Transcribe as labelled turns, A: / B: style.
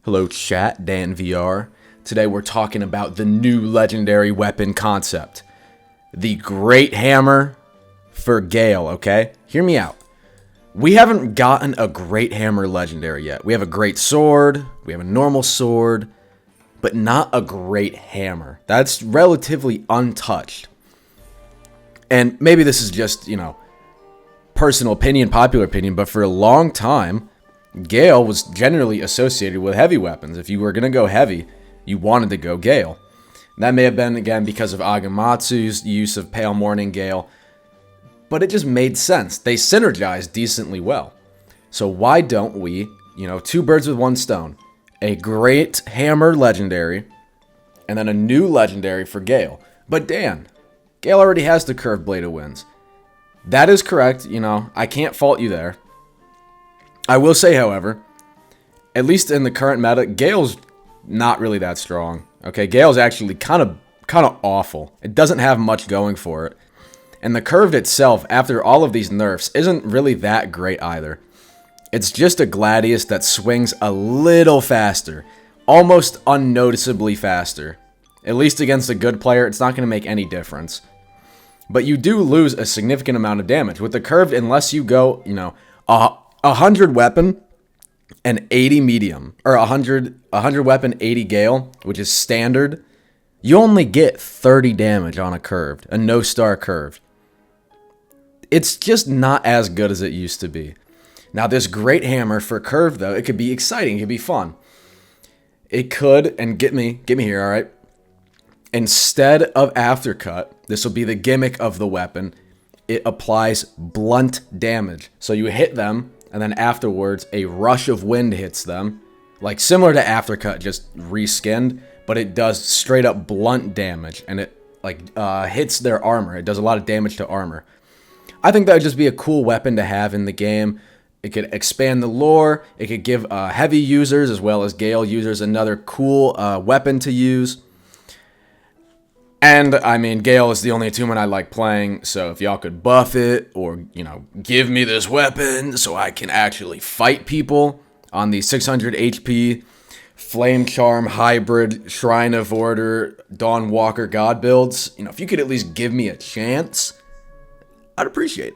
A: Hello chat, Dan VR. Today we're talking about the new legendary weapon concept. The Great Hammer for Gale, okay? Hear me out. We haven't gotten a Great Hammer legendary yet. We have a Great Sword, we have a normal sword, but not a Great Hammer. That's relatively untouched. And maybe this is just, personal opinion, popular opinion, but for a long time, Gale was generally associated with heavy weapons. If you were going to go heavy, you wanted to go Gale. That may have been, again, because of Agamatsu's use of Pale Morning Gale, but it just made sense. They synergized decently well. So why don't we, two birds with one stone, a Great Hammer legendary, and then a new legendary for Gale. But Dan, Gale already has the Curved Blade of Winds. That is correct, I can't fault you there. I will say, however, at least in the current meta, Gale's not really that strong. Okay, Gale's actually kind of awful. It doesn't have much going for it. And the Curved itself, after all of these nerfs, isn't really that great either. It's just a Gladius that swings a little faster, almost unnoticeably faster. At least against a good player, it's not going to make any difference. But you do lose a significant amount of damage. With the Curved, unless you go, 100 weapon and 80 medium, or 100 weapon, 80 Gale, which is standard, you only get 30 damage on a Curved, a no-star Curved. It's just not as good as it used to be. Now, this Great Hammer for Curved, though, it could be exciting, it could be fun. It could, and get me here, alright? Instead of Aftercut, this will be the gimmick of the weapon, it applies blunt damage. So you hit them, and then afterwards, a rush of wind hits them. Like, similar to Aftercut, just reskinned, but it does straight up blunt damage, and it, hits their armor. It does a lot of damage to armor. I think that would just be a cool weapon to have in the game. It could expand the lore. It could give heavy users, as well as Gale users, another cool weapon to use. And, Gale is the only attunement I like playing, so if y'all could buff it, or, give me this weapon so I can actually fight people on the 600 HP Flame Charm Hybrid Shrine of Order Dawn Walker God builds, if you could at least give me a chance, I'd appreciate it.